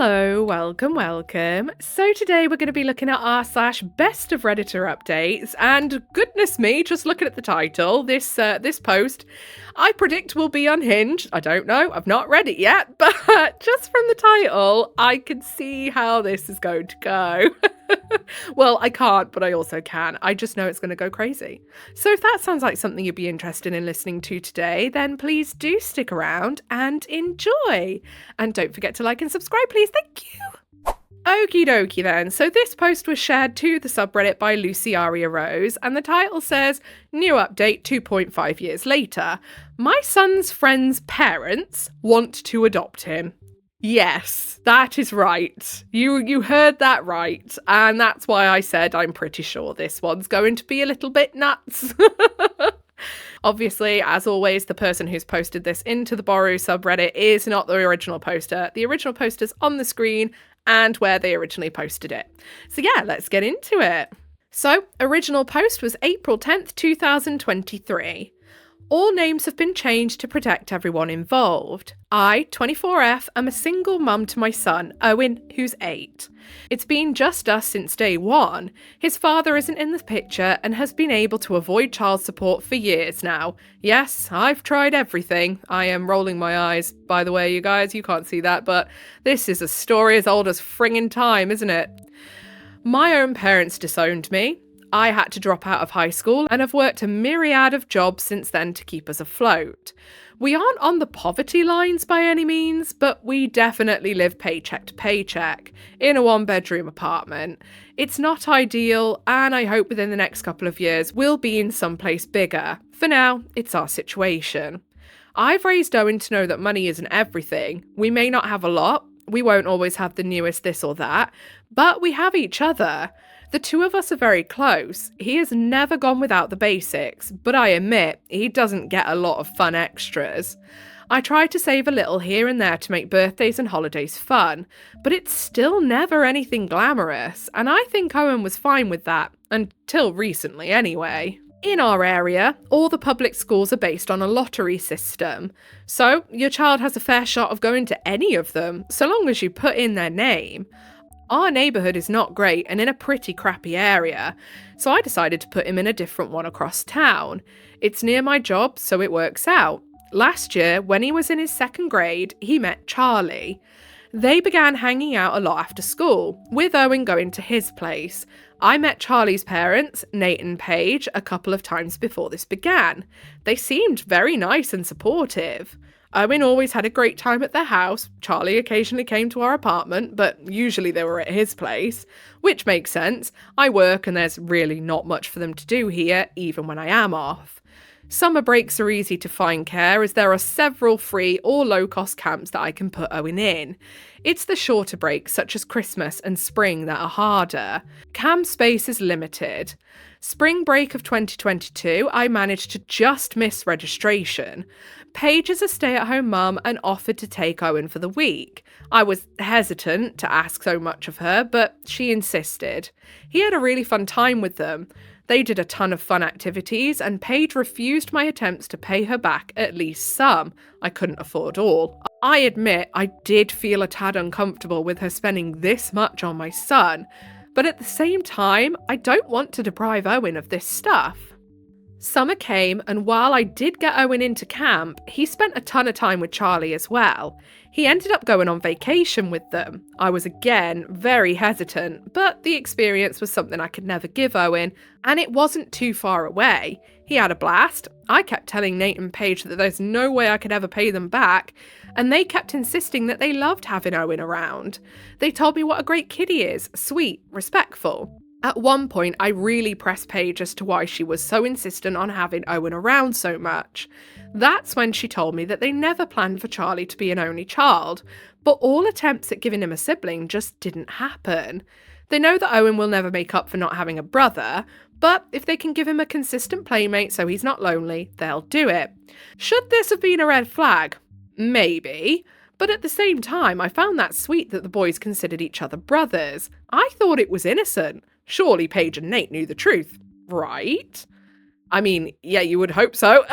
Hello, welcome. So today we're going to be looking at r/ best of Redditor updates, and goodness me, just looking at the title, this post, I predict will be unhinged. I don't know, I've not read it yet, but just from the title, I can see how this is going to go. Well, I can't, but I also can. I just know it's going to go crazy. So if that sounds like something you'd be interested in listening to today, then please do stick around and enjoy. And don't forget to like and subscribe, please. Thank you. Okie dokie then. So this post was shared to the subreddit by Luciaria Rose, and the title says, "New update 2.5 years later. My son's friend's parents want to adopt him." Yes, that is right. You heard that right. And that's why I said I'm pretty sure this one's going to be a little bit nuts. Obviously, as always, the person who's posted this into the Borrow subreddit is not the original poster. The original poster's on the screen and where they originally posted it. So yeah, let's get into it. So, original post was April 10th, 2023. All names have been changed to protect everyone involved. I, 24F, am a single mum to my son, Owen, who's 8. It's been just us since day one. His father isn't in the picture and has been able to avoid child support for years now. Yes, I've tried everything. I am rolling my eyes, by the way, you guys, you can't see that, but this is a story as old as fringing time, isn't it? My own parents disowned me. I had to drop out of high school and have worked a myriad of jobs since then to keep us afloat. We aren't on the poverty lines by any means, but we definitely live paycheck to paycheck in a 1-bedroom apartment. It's not ideal, and I hope within the next couple of years we'll be in someplace bigger. For now, it's our situation. I've raised Owen to know that money isn't everything. We may not have a lot, we won't always have the newest this or that, but we have each other. The two of us are very close. He has never gone without the basics, but I admit he doesn't get a lot of fun extras. I try to save a little here and there to make birthdays and holidays fun, but it's still never anything glamorous, and I think Owen was fine with that, until recently anyway. In our area, all the public schools are based on a lottery system, so your child has a fair shot of going to any of them, so long as you put in their name. Our neighbourhood is not great and in a pretty crappy area, so I decided to put him in a different one across town. It's near my job, so it works out. Last year, when he was in his 2nd grade, he met Charlie. They began hanging out a lot after school, with Owen going to his place. I met Charlie's parents, Nate and Paige, a couple of times before this began. They seemed very nice and supportive. Owen always had a great time at their house. Charlie occasionally came to our apartment, but usually they were at his place, which makes sense. I work and there's really not much for them to do here, even when I am off. Summer breaks are easy to find care as there are several free or low-cost camps that I can put Owen in. It's the shorter breaks such as Christmas and spring that are harder. Camp space is limited. Spring break of 2022, I managed to just miss registration. Paige is a stay-at-home mum and offered to take Owen for the week. I was hesitant to ask so much of her, but she insisted. He had a really fun time with them. They did a ton of fun activities, and Paige refused my attempts to pay her back at least some. I couldn't afford all. I admit I did feel a tad uncomfortable with her spending this much on my son, but at the same time, I don't want to deprive Owen of this stuff. Summer came, and while I did get Owen into camp, he spent a ton of time with Charlie as well. He ended up going on vacation with them. I was again very hesitant, but the experience was something I could never give Owen, and it wasn't too far away. He had a blast. I kept telling Nate and Paige that there's no way I could ever pay them back, and they kept insisting that they loved having Owen around. They told me what a great kid he is, sweet, respectful. At one point, I really pressed Paige as to why she was so insistent on having Owen around so much. That's when she told me that they never planned for Charlie to be an only child, but all attempts at giving him a sibling just didn't happen. They know that Owen will never make up for not having a brother, but if they can give him a consistent playmate so he's not lonely, they'll do it. Should this have been a red flag? Maybe. But at the same time, I found that sweet that the boys considered each other brothers. I thought it was innocent. Surely Paige and Nate knew the truth, right? I mean, yeah, you would hope so.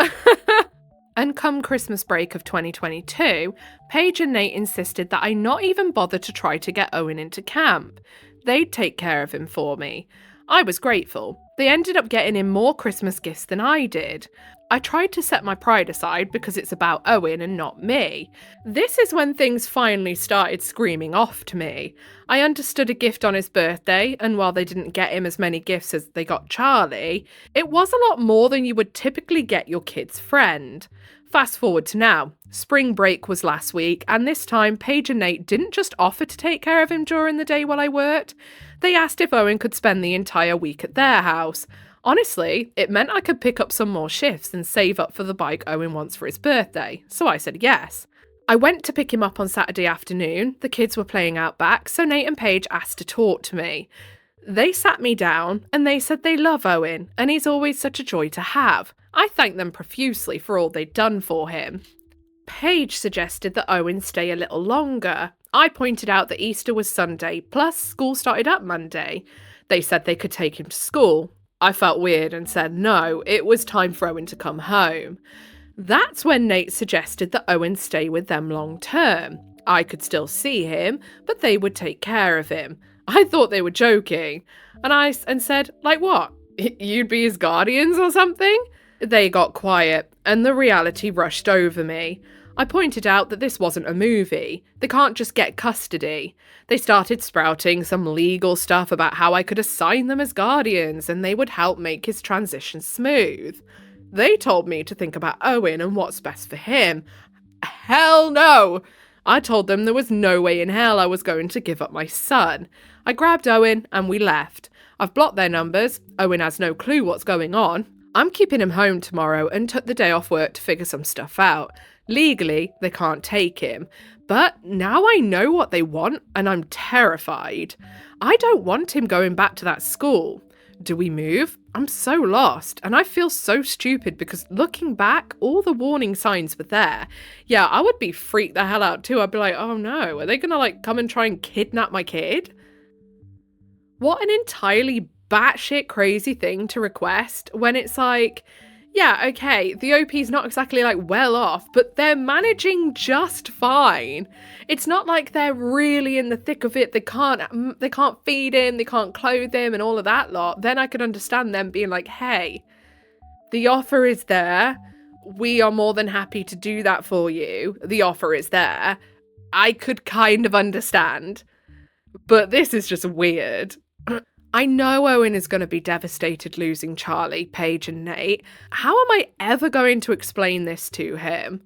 And come Christmas break of 2022, Paige and Nate insisted that I not even bother to try to get Owen into camp. They'd take care of him for me. I was grateful. They ended up getting him more Christmas gifts than I did. I tried to set my pride aside because it's about Owen and not me. This is when things finally started screaming off to me. I understood a gift on his birthday, and while they didn't get him as many gifts as they got Charlie, it was a lot more than you would typically get your kid's friend. Fast forward to now. Spring break was last week, and this time Paige and Nate didn't just offer to take care of him during the day while I worked. They asked if Owen could spend the entire week at their house. Honestly, it meant I could pick up some more shifts and save up for the bike Owen wants for his birthday, so I said yes. I went to pick him up on Saturday afternoon. The kids were playing out back, so Nate and Paige asked to talk to me. They sat me down and they said they love Owen and he's always such a joy to have. I thanked them profusely for all they'd done for him. Paige suggested that Owen stay a little longer. I pointed out that Easter was Sunday, plus school started up Monday. They said they could take him to school. I felt weird and said no, it was time for Owen to come home. That's when Nate suggested that Owen stay with them long term. I could still see him, but they would take care of him. I thought they were joking, and said, like what? You'd be his guardians or something? They got quiet, and the reality rushed over me. I pointed out that this wasn't a movie. They can't just get custody. They started sprouting some legal stuff about how I could assign them as guardians and they would help make his transition smooth. They told me to think about Owen and what's best for him. Hell no! I told them there was no way in hell I was going to give up my son. I grabbed Owen and we left. I've blocked their numbers. Owen has no clue what's going on. I'm keeping him home tomorrow and took the day off work to figure some stuff out. Legally, they can't take him. But now I know what they want and I'm terrified. I don't want him going back to that school. Do we move? I'm so lost and I feel so stupid because looking back, all the warning signs were there. Yeah, I would be freaked the hell out too. I'd be like, oh no, are they gonna come and try and kidnap my kid? What an entirely batshit crazy thing to request when it's like, yeah, okay, the OP's not exactly well off, but they're managing just fine. It's not like they're really in the thick of it. They can't feed him, they can't clothe him and all of that lot. Then I could understand them being like, hey, the offer is there. We are more than happy to do that for you. The offer is there. I could kind of understand, but this is just weird. I know Owen is going to be devastated losing Charlie, Paige and Nate. How am I ever going to explain this to him?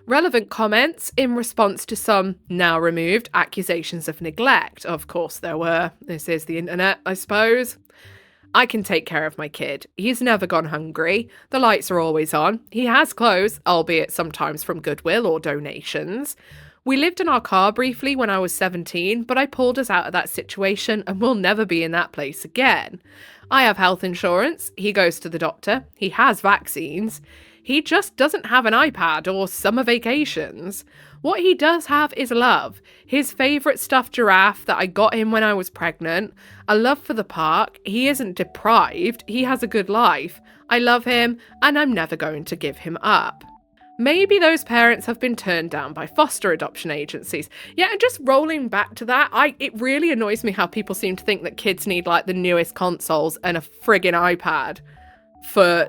Relevant comments in response to some, now removed, accusations of neglect. Of course there were. This is the internet, I suppose. I can take care of my kid. He's never gone hungry. The lights are always on. He has clothes, albeit sometimes from Goodwill or donations. We lived in our car briefly when I was 17, but I pulled us out of that situation and we'll never be in that place again. I have health insurance, he goes to the doctor, he has vaccines. He just doesn't have an iPad or summer vacations. What he does have is love. His favourite stuffed giraffe that I got him when I was pregnant. A love for the park. He isn't deprived. He has a good life. I love him and I'm never going to give him up. Maybe those parents have been turned down by foster adoption agencies. Yeah, and just rolling back to that, it really annoys me how people seem to think that kids need the newest consoles and a friggin' iPad for,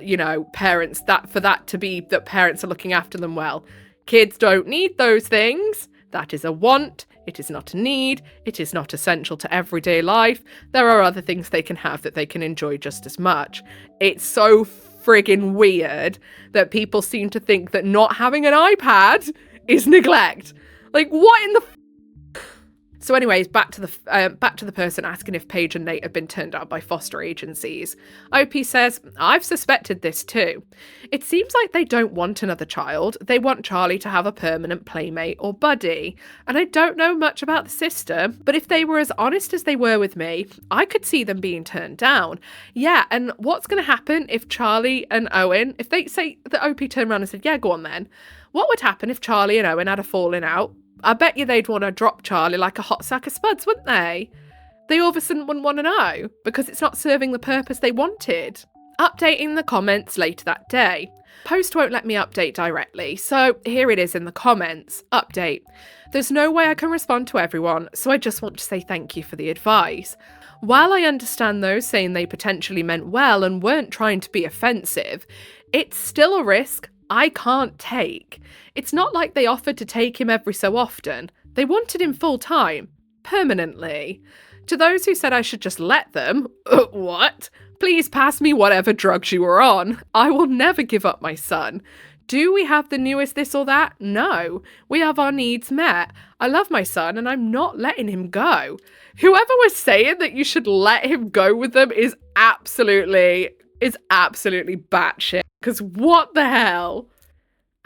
parents, that parents are looking after them well. Kids don't need those things. That is a want. It is not a need. It is not essential to everyday life. There are other things they can have that they can enjoy just as much. It's so friggin' weird that people seem to think that not having an iPad is neglect. What in the So anyways, back to the person asking if Paige and Nate have been turned out by foster agencies. OP says, I've suspected this too. It seems like they don't want another child. They want Charlie to have a permanent playmate or buddy. And I don't know much about the sister, but if they were as honest as they were with me, I could see them being turned down. Yeah, and what's going to happen if Charlie and Owen, if they say the OP turned around and said, yeah, go on then. What would happen if Charlie and Owen had a falling out? I bet you they'd want to drop Charlie like a hot sack of spuds, wouldn't they? They all of a sudden wouldn't want to know because it's not serving the purpose they wanted. Updating the comments later that day. Post won't let me update directly, so here it is in the comments. Update. There's no way I can respond to everyone, so I just want to say thank you for the advice. While I understand those saying they potentially meant well and weren't trying to be offensive, it's still a risk I can't take. It's not like they offered to take him every so often. They wanted him full time, permanently. To those who said I should just let them, what? Please pass me whatever drugs you were on. I will never give up my son. Do we have the newest this or that? No. We have our needs met. I love my son and I'm not letting him go. Whoever was saying that you should let him go with them is absolutely batshit. Because what the hell?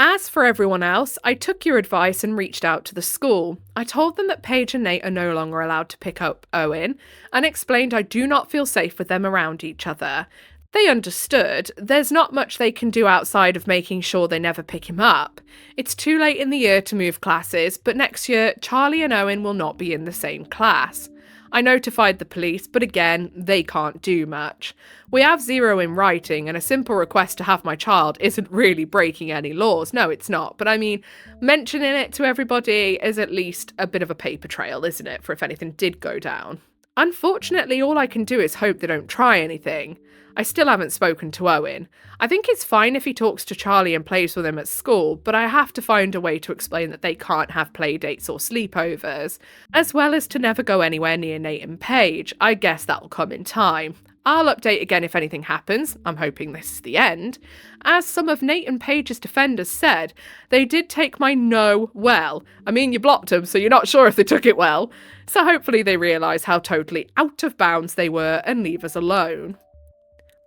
As for everyone else, I took your advice and reached out to the school. I told them that Paige and Nate are no longer allowed to pick up Owen and explained I do not feel safe with them around each other. They understood. There's not much they can do outside of making sure they never pick him up. It's too late in the year to move classes, but next year Charlie and Owen will not be in the same class. I notified the police, but again, they can't do much. We have 0 in writing, and a simple request to have my child isn't really breaking any laws. No, it's not. But I mean, mentioning it to everybody is at least a bit of a paper trail, isn't it, for if anything did go down. Unfortunately, all I can do is hope they don't try anything. I still haven't spoken to Owen. I think it's fine if he talks to Charlie and plays with him at school, but I have to find a way to explain that they can't have play dates or sleepovers, as well as to never go anywhere near Nate and Paige. I guess that'll come in time. I'll update again if anything happens. I'm hoping this is the end. As some of Nate and Paige's defenders said, they did take my no well. I mean, you blocked them, so you're not sure if they took it well. So hopefully they realise how totally out of bounds they were and leave us alone.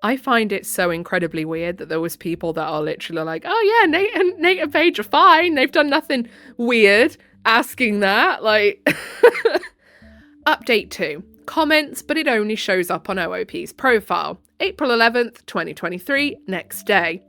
I find it so incredibly weird that there was people that are literally like, oh yeah, Nate and Paige are fine. They've done nothing weird asking that. Like, Update 2. Comments, but it only shows up on OOP's profile. April 11th, 2023, next day.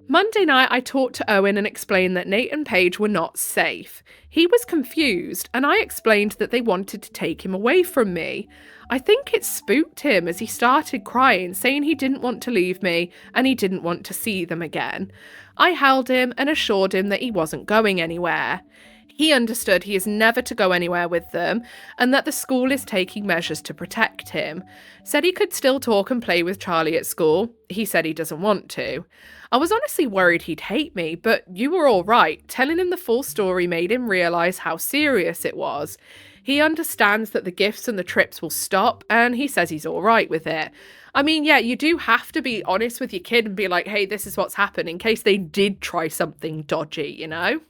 Monday night, I talked to Owen and explained that Nate and Paige were not safe. He was confused, and I explained that they wanted to take him away from me. I think it spooked him as he started crying, saying he didn't want to leave me and he didn't want to see them again. I held him and assured him that he wasn't going anywhere. He understood he is never to go anywhere with them and that the school is taking measures to protect him. Said he could still talk and play with Charlie at school. He said he doesn't want to. I was honestly worried he'd hate me, but you were all right. Telling him the full story made him realise how serious it was. He understands that the gifts and the trips will stop, and he says he's all right with it. I mean, yeah, you do have to be honest with your kid and be like, hey, this is what's happened in case they did try something dodgy, you know?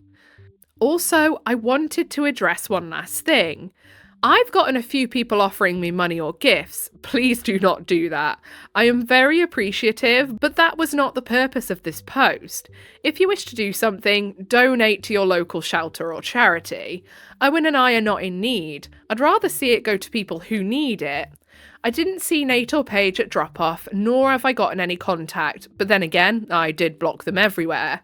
Also, I wanted to address one last thing. I've gotten a few people offering me money or gifts. Please do not do that. I am very appreciative, but that was not the purpose of this post. If you wish to do something, donate to your local shelter or charity. Owen and I are not in need. I'd rather see it go to people who need it. I didn't see Nate or Paige at drop-off, nor have I gotten any contact, but then again, I did block them everywhere.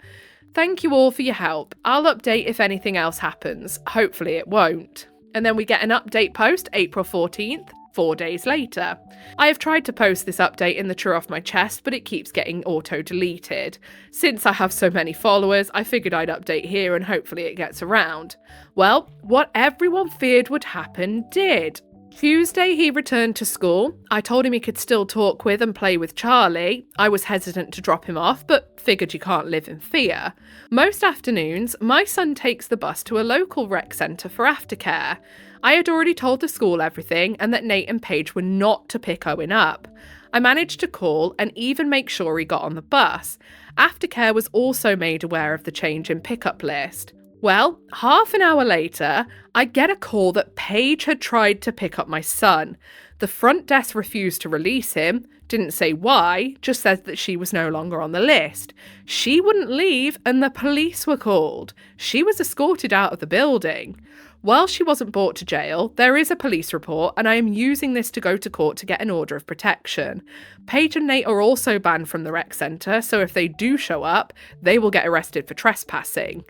Thank you all for your help. I'll update if anything else happens. Hopefully it won't. And then we get an update post April 14th, 4 days later. I have tried to post this update in the True Off My Chest, but it keeps getting auto-deleted. Since I have so many followers, I figured I'd update here and hopefully it gets around. Well, what everyone feared would happen did. Tuesday, he returned to school. I told him he could still talk with and play with Charlie. I was hesitant to drop him off, but figured you can't live in fear. Most afternoons, my son takes the bus to a local rec centre for aftercare. I had already told the school everything and that Nate and Paige were not to pick Owen up. I managed to call and even make sure he got on the bus. Aftercare was also made aware of the change in pickup list. Well, half an hour later, I get a call that Paige had tried to pick up my son. The front desk refused to release him, didn't say why, just said that she was no longer on the list. She wouldn't leave and the police were called. She was escorted out of the building. While she wasn't brought to jail, there is a police report and I am using this to go to court to get an order of protection. Paige and Nate are also banned from the rec centre, so if they do show up, they will get arrested for trespassing.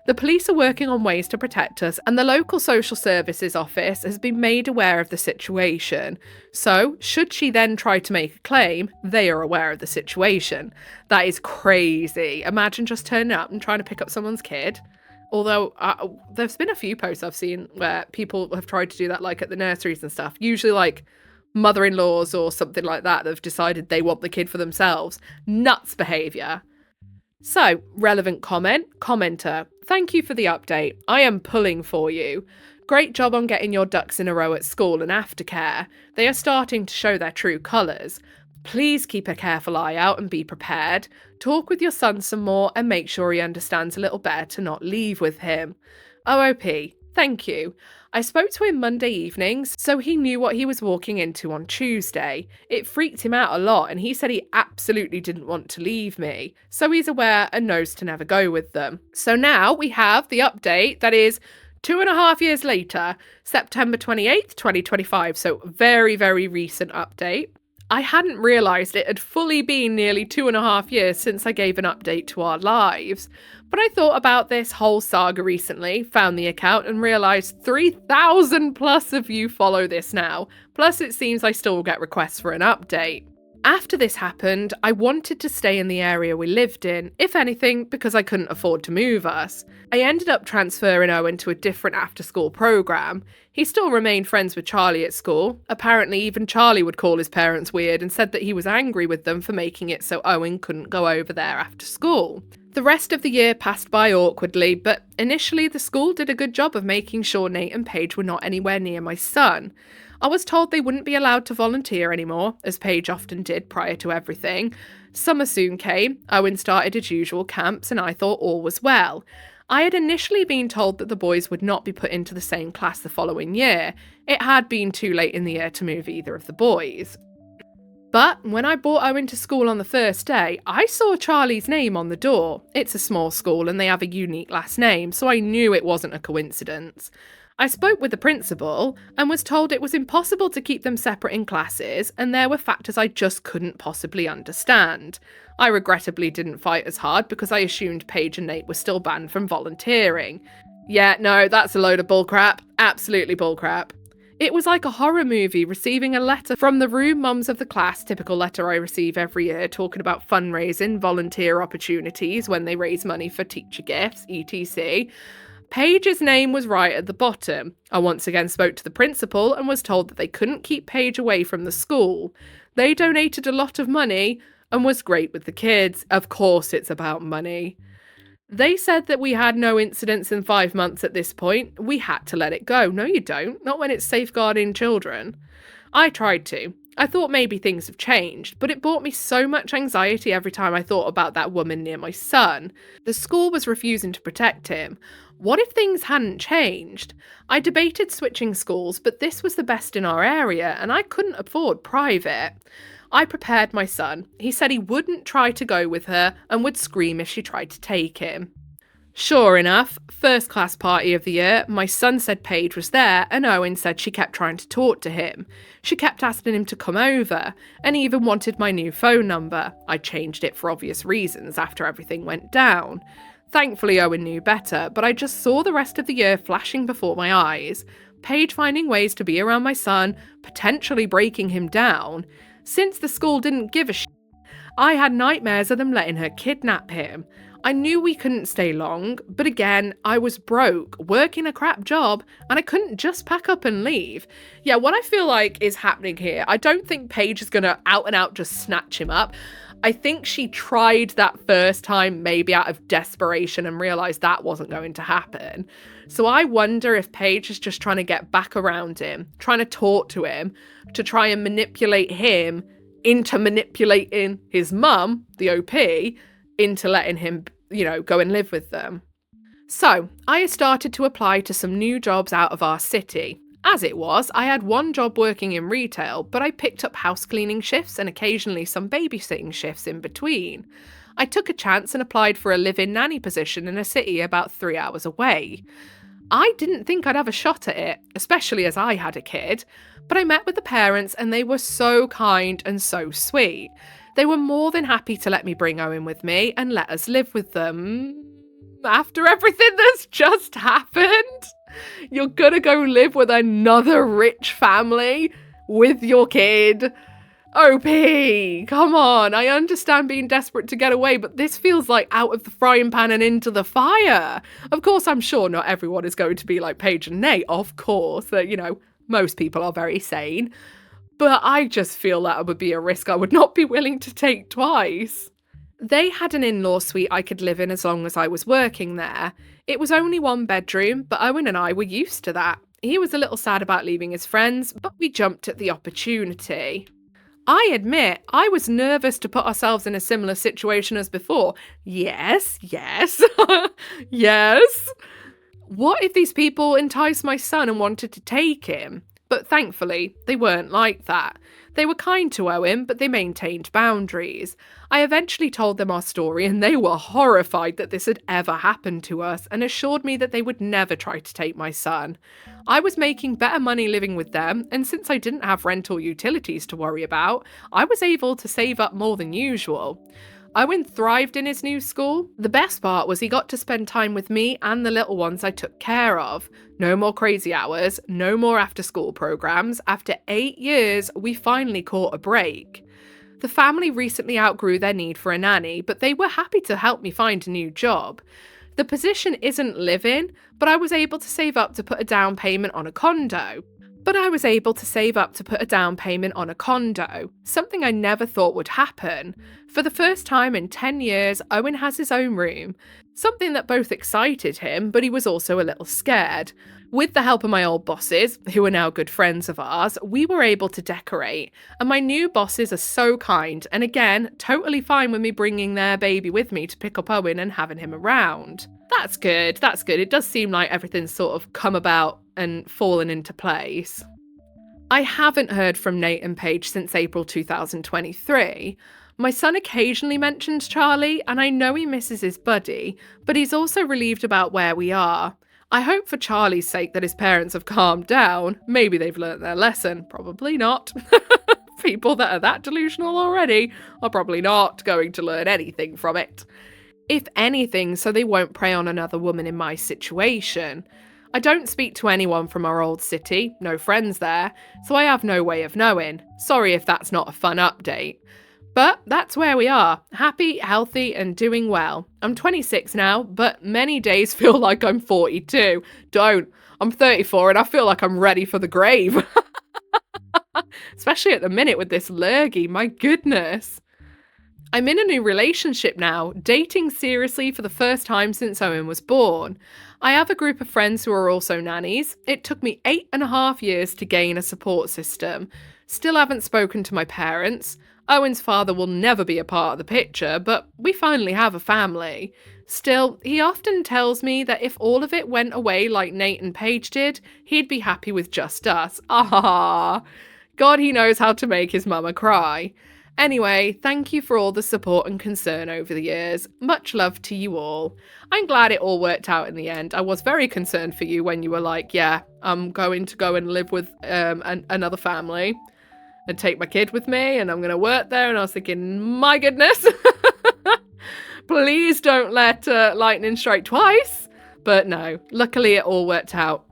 The police are working on ways to protect us, and the local social services office has been made aware of the situation. So, should she then try to make a claim, they are aware of the situation. That is crazy. Imagine just turning up and trying to pick up someone's kid. Although, there's been a few posts I've seen where people have tried to do that, like at the nurseries and stuff. Usually, like, mother-in-laws or something like that have decided they want the kid for themselves. Nuts behaviour. So, relevant commenter, thank you for the update. I am pulling for you. Great job on getting your ducks in a row at school and aftercare. They are starting to show their true colours. Please keep a careful eye out and be prepared. Talk with your son some more and make sure he understands a little better to not leave with him. OOP, thank you. I spoke to him Monday evenings, so he knew what he was walking into on Tuesday. It freaked him out a lot, and he said he absolutely didn't want to leave me, so he's aware and knows to never go with them. So now we have the update that is 2.5 years later, September 28th, 2025, so very, very recent update. I hadn't realised it had fully been nearly 2.5 years since I gave an update to our lives. But I thought about this whole saga recently, found the account and realised 3,000 plus of you follow this now. Plus it seems I still get requests for an update. After this happened, I wanted to stay in the area we lived in, if anything, because I couldn't afford to move us. I ended up transferring Owen to a different after-school programme. He still remained friends with Charlie at school. Apparently even Charlie would call his parents weird and said that he was angry with them for making it so Owen couldn't go over there after school. The rest of the year passed by awkwardly, but initially the school did a good job of making sure Nate and Paige were not anywhere near my son. I was told they wouldn't be allowed to volunteer anymore, as Paige often did prior to everything. Summer soon came, Owen started his usual camps, and I thought all was well. I had initially been told that the boys would not be put into the same class the following year. It had been too late in the year to move either of the boys. But when I brought Owen to school on the first day, I saw Charlie's name on the door. It's a small school and they have a unique last name, so I knew it wasn't a coincidence. I spoke with the principal and was told it was impossible to keep them separate in classes and there were factors I just couldn't possibly understand. I regrettably didn't fight as hard because I assumed Paige and Nate were still banned from volunteering. Yeah, no, that's a load of bullcrap. Absolutely bullcrap. It was like a horror movie receiving a letter from the room mums of the class, typical letter I receive every year, talking about fundraising, volunteer opportunities when they raise money for teacher gifts, etc. Paige's name was right at the bottom. I once again spoke to the principal and was told that they couldn't keep Paige away from the school. They donated a lot of money and was great with the kids. Of course it's about money. They said that we had no incidents in 5 months at this point. We had to let it go. No, you don't. Not when it's safeguarding children. I tried to. I thought maybe things have changed, but it brought me so much anxiety every time I thought about that woman near my son. The school was refusing to protect him. What if things hadn't changed? I debated switching schools, but this was the best in our area, and I couldn't afford private. I prepared my son. He said he wouldn't try to go with her and would scream if she tried to take him. Sure enough, first class party of the year, my son said Paige was there and Owen said she kept trying to talk to him. She kept asking him to come over and even wanted my new phone number. I changed it for obvious reasons after everything went down. Thankfully Owen knew better, but I just saw the rest of the year flashing before my eyes. Paige finding ways to be around my son, potentially breaking him down. Since the school didn't give a shit, I had nightmares of them letting her kidnap him. I knew we couldn't stay long, but again, I was broke, working a crap job, and I couldn't just pack up and leave. Yeah, what I feel like is happening here, I don't think Paige is gonna out and out just snatch him up. I think she tried that first time maybe out of desperation and realised that wasn't going to happen. So I wonder if Paige is just trying to get back around him, trying to talk to him, to try and manipulate him into manipulating his mum, the OP, into letting him, go and live with them. So I started to apply to some new jobs out of our city. As it was, I had one job working in retail, but I picked up house cleaning shifts and occasionally some babysitting shifts in between. I took a chance and applied for a live-in nanny position in a city about 3 hours away. I didn't think I'd have a shot at it, especially as I had a kid, but I met with the parents and they were so kind and so sweet. They were more than happy to let me bring Owen with me and let us live with them. After everything that's just happened, you're gonna go live with another rich family with your kid. OP, come on. I understand being desperate to get away, but this feels like out of the frying pan and into the fire. Of course, I'm sure not everyone is going to be like Paige and Nate. Of course, that, you know, most people are very sane. But I just feel that would be a risk I would not be willing to take twice. They had an in-law suite I could live in as long as I was working there. It was only one bedroom, but Owen and I were used to that. He was a little sad about leaving his friends, but we jumped at the opportunity. I admit, I was nervous to put ourselves in a similar situation as before. Yes, yes, yes. What if these people enticed my son and wanted to take him? But thankfully, they weren't like that. They were kind to Owen, but they maintained boundaries. I eventually told them our story and they were horrified that this had ever happened to us and assured me that they would never try to take my son. I was making better money living with them, and since I didn't have rental utilities to worry about, I was able to save up more than usual. Owen thrived in his new school. The best part was he got to spend time with me and the little ones I took care of. No more crazy hours, no more after-school programs. After 8 years, we finally caught a break. The family recently outgrew their need for a nanny, but they were happy to help me find a new job. The position isn't live-in, but I was able to save up to put a down payment on a condo. Something I never thought would happen. For the first time in 10 years, Owen has his own room. Something that both excited him, but he was also a little scared. With the help of my old bosses, who are now good friends of ours, we were able to decorate. And my new bosses are so kind, and again, totally fine with me bringing their baby with me to pick up Owen and having him around. That's good, that's good. It does seem like everything's sort of come about and fallen into place. I haven't heard from Nate and Paige since April 2023. My son occasionally mentions Charlie, and I know he misses his buddy, but he's also relieved about where we are. I hope for Charlie's sake that his parents have calmed down. Maybe they've learnt their lesson. Probably not. People that are that delusional already are probably not going to learn anything from it. If anything, so they won't prey on another woman in my situation. I don't speak to anyone from our old city, no friends there, so I have no way of knowing. Sorry if that's not a fun update. But that's where we are, happy, healthy, and doing well. I'm 26 now, but many days feel like I'm 42. Don't. I'm 34 and I feel like I'm ready for the grave. Especially at the minute with this lurgy, my goodness. I'm in a new relationship now, dating seriously for the first time since Owen was born. I have a group of friends who are also nannies. It took me 8.5 years to gain a support system. Still haven't spoken to my parents. Owen's father will never be a part of the picture, but we finally have a family. Still, he often tells me that if all of it went away like Nate and Paige did, he'd be happy with just us. Ah, God, he knows how to make his mama cry. Anyway, thank you for all the support and concern over the years. Much love to you all. I'm glad it all worked out in the end. I was very concerned for you when you were like, yeah, I'm going to go and live with another family and take my kid with me and I'm going to work there. And I was thinking, my goodness, please don't let lightning strike twice. But no, luckily it all worked out.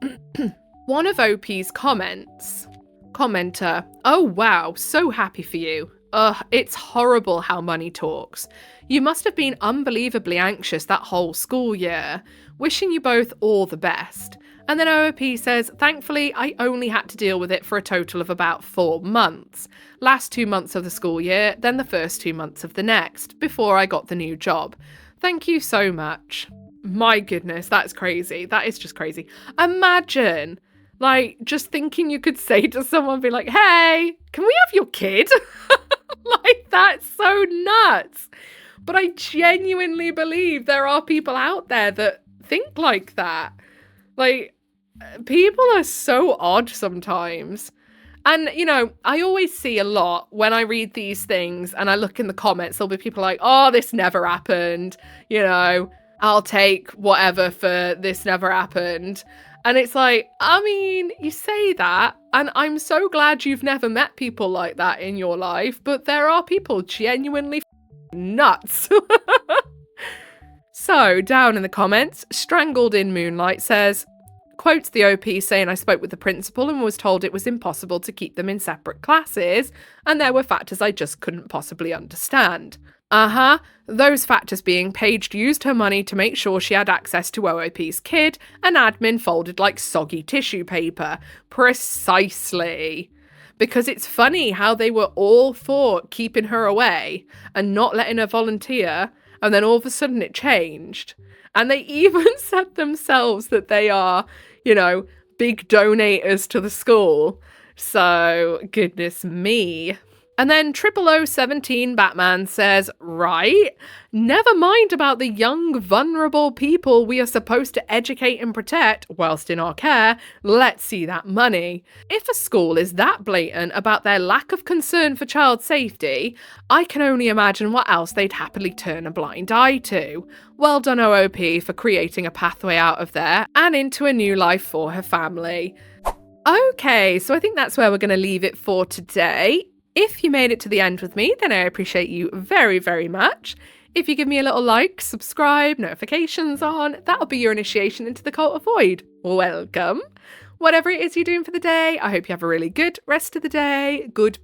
One of OP's commenter, oh wow, so happy for you. Ugh, it's horrible how money talks. You must have been unbelievably anxious that whole school year. Wishing you both all the best. And then OOP says, thankfully, I only had to deal with it for a total of about 4 months. Last 2 months of the school year, then the first 2 months of the next, before I got the new job. Thank you so much. My goodness, that's crazy. That is just crazy. Imagine, like, just thinking you could say to someone, be like, hey, can we have your kid? Like, that's so nuts. But I genuinely believe there are people out there that think like that. Like, people are so odd sometimes. And, you know, I always see a lot when I read these things and I look in the comments, there'll be people like, oh, this never happened. You know, I'll take whatever for this never happened. And it's like, I mean, you say that, and I'm so glad you've never met people like that in your life, but there are people genuinely nuts. So, down in the comments, Strangled in Moonlight says, quotes the OP saying, I spoke with the principal and was told it was impossible to keep them in separate classes, and there were factors I just couldn't possibly understand. Those factors being Paige used her money to make sure she had access to OOP's kid, and admin folded like soggy tissue paper. Precisely. Because it's funny how they were all for keeping her away and not letting her volunteer, and then all of a sudden it changed. And they even said themselves that they are, big donators to the school. So, goodness me. And then 00017 Batman says, right, never mind about the young, vulnerable people we are supposed to educate and protect whilst in our care. Let's see that money. If a school is that blatant about their lack of concern for child safety, I can only imagine what else they'd happily turn a blind eye to. Well done, OOP, for creating a pathway out of there and into a new life for her family. Okay, so I think that's where we're going to leave it for today. If you made it to the end with me, then I appreciate you very, very much. If you give me a little like, subscribe, notifications on, that'll be your initiation into the Cult of Void. Welcome. Whatever it is you're doing for the day, I hope you have a really good rest of the day, good